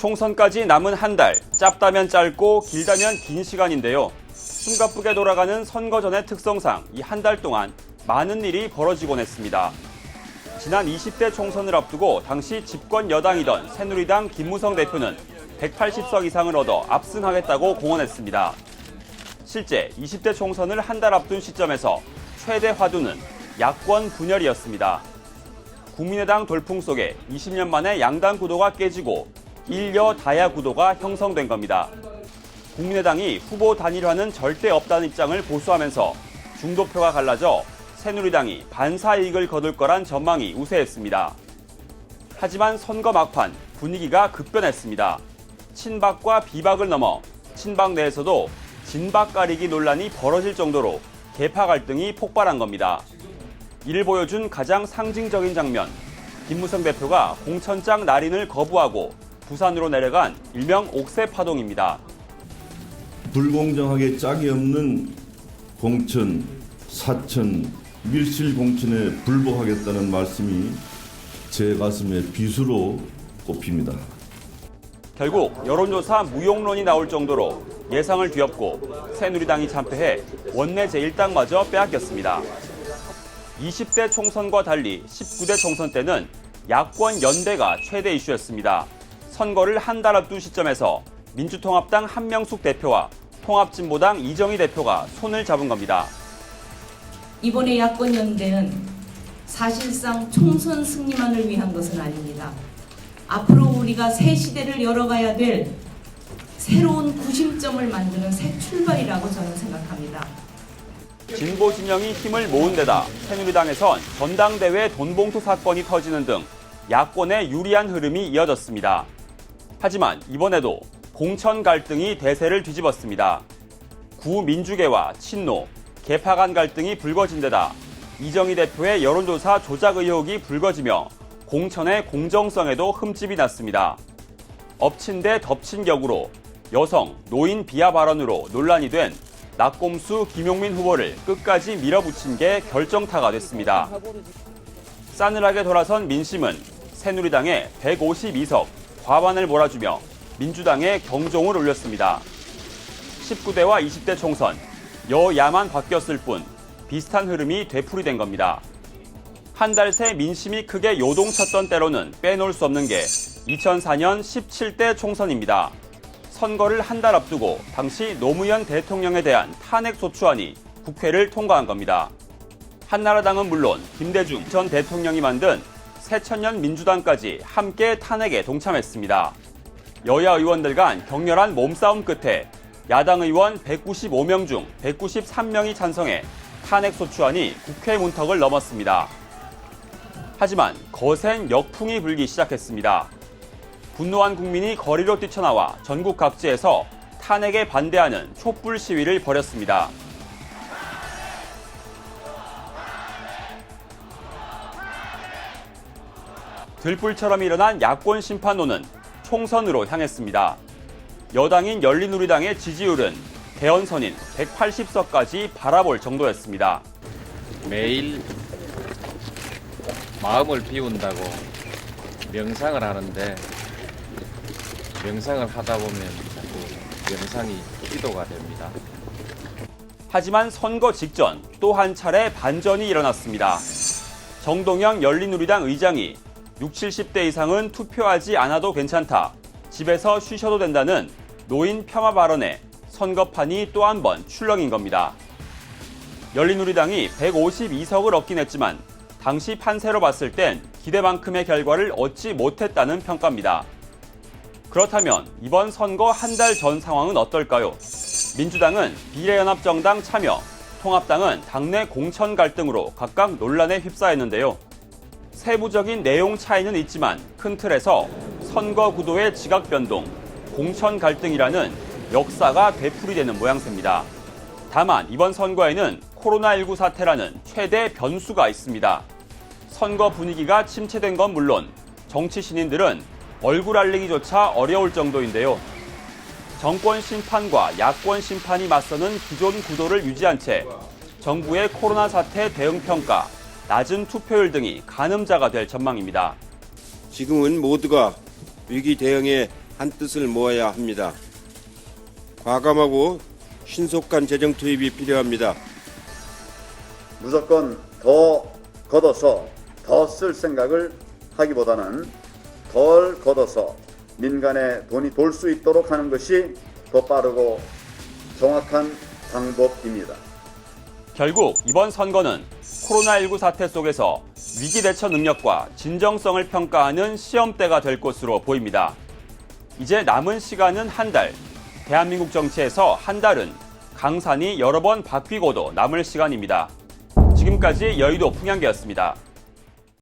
총선까지 남은 한 달, 짧다면 짧고 길다면 긴 시간인데요. 숨가쁘게 돌아가는 선거 전의 특성상 이 한 달 동안 많은 일이 벌어지곤 했습니다. 지난 20대 총선을 앞두고 당시 집권 여당이던 새누리당 김무성 대표는 180석 이상을 얻어 압승하겠다고 공언했습니다. 실제 20대 총선을 한 달 앞둔 시점에서 최대 화두는 야권 분열이었습니다. 국민의당 돌풍 속에 20년 만에 양당 구도가 깨지고 일여 다야 구도가 형성된 겁니다. 국민의당이 후보 단일화는 절대 없다는 입장을 고수하면서 중도표가 갈라져 새누리당이 반사 이익을 거둘 거란 전망이 우세했습니다. 하지만 선거 막판 분위기가 급변했습니다. 친박과 비박을 넘어 친박 내에서도 진박 가리기 논란이 벌어질 정도로 계파 갈등이 폭발한 겁니다. 이를 보여준 가장 상징적인 장면, 김무성 대표가 공천장 날인을 거부하고 부산으로 내려간 일명 옥새 파동입니다. 불공정하게 짝이 없는 공천, 사천, 밀실 공천에 불복하겠다는 말씀이 제 가슴에 비수로 꼽힙니다. 결국 여론조사 무용론이 나올 정도로 예상을 뒤엎고 새누리당이 참패해 원내 제1당마저 빼앗겼습니다. 20대 총선과 달리 19대 총선 때는 야권 연대가 최대 이슈였습니다. 선거를 한 달 앞둔 시점에서 민주통합당 한명숙 대표와 통합진보당 이정희 대표가 손을 잡은 겁니다. 이번의 야권 연대는 사실상 총선 승리만을 위한 것은 아닙니다. 앞으로 우리가 새 시대를 열어가야 될 새로운 구심점을 만드는 새 출발이라고 저는 생각합니다. 진보 진영이 힘을 모은 데다 새누리당에선 전당대회 돈봉투 사건이 터지는 등 야권에 유리한 흐름이 이어졌습니다. 하지만 이번에도 공천 갈등이 대세를 뒤집었습니다. 구민주계와 친노, 계파 간 갈등이 불거진 데다 이정희 대표의 여론조사 조작 의혹이 불거지며 공천의 공정성에도 흠집이 났습니다. 엎친 데 덮친 격으로 여성, 노인 비하 발언으로 논란이 된 낙곰수 김용민 후보를 끝까지 밀어붙인 게 결정타가 됐습니다. 싸늘하게 돌아선 민심은 새누리당에 152석, 과반을 몰아주며 민주당에 경종을 울렸습니다. 19대와 20대 총선, 여야만 바뀌었을 뿐 비슷한 흐름이 되풀이된 겁니다. 한 달 새 민심이 크게 요동쳤던 때로는 빼놓을 수 없는 게 2004년 17대 총선입니다. 선거를 한 달 앞두고 당시 노무현 대통령에 대한 탄핵소추안이 국회를 통과한 겁니다. 한나라당은 물론 김대중 전 대통령이 만든 새천년 민주당까지 함께 탄핵에 동참했습니다. 여야 의원들 간 격렬한 몸싸움 끝에 야당 의원 195명 중 193명이 찬성해 탄핵소추안이 국회 문턱을 넘었습니다. 하지만 거센 역풍이 불기 시작했습니다. 분노한 국민이 거리로 뛰쳐나와 전국 각지에서 탄핵에 반대하는 촛불 시위를 벌였습니다. 들불처럼 일어난 야권 심판론은 총선으로 향했습니다. 여당인 열린우리당의 지지율은 대언선인 180석까지 바라볼 정도였습니다. 매일 마음을 비운다고 명상을 하는데 명상을 하다 보면 자꾸 명상이 기도가 됩니다. 하지만 선거 직전 또 한 차례 반전이 일어났습니다. 정동영 열린우리당 의장이 60, 70대 이상은 투표하지 않아도 괜찮다, 집에서 쉬셔도 된다는 노인 폄하 발언에 선거판이 또 한 번 출렁인 겁니다. 열린우리당이 152석을 얻긴 했지만 당시 판세로 봤을 땐 기대만큼의 결과를 얻지 못했다는 평가입니다. 그렇다면 이번 선거 한 달 전 상황은 어떨까요? 민주당은 비례연합정당 참여, 통합당은 당내 공천 갈등으로 각각 논란에 휩싸였는데요. 세부적인 내용 차이는 있지만 큰 틀에서 선거 구도의 지각 변동, 공천 갈등이라는 역사가 되풀이되는 모양새입니다. 다만 이번 선거에는 코로나19 사태라는 최대 변수가 있습니다. 선거 분위기가 침체된 건 물론 정치 신인들은 얼굴 알리기조차 어려울 정도인데요. 정권 심판과 야권 심판이 맞서는 기존 구도를 유지한 채 정부의 코로나 사태 대응 평가, 낮은 투표율 등이 가늠자가 될 전망입니다. 지금은 모두가 위기 대응에 한뜻을 모아야 합니다. 과감하고 신속한 재정 투입이 필요합니다. 무조건 더 걷어서 더 쓸 생각을 하기보다는 덜 걷어서 민간에 돈이 돌 수 있도록 하는 것이 더 빠르고 정확한 방법입니다. 결국 이번 선거는 코로나19 사태 속에서 위기 대처 능력과 진정성을 평가하는 시험대가 될 것으로 보입니다. 이제 남은 시간은 한 달. 대한민국 정치에서 한 달은 강산이 여러 번 바뀌고도 남을 시간입니다. 지금까지 여의도 풍향계였습니다.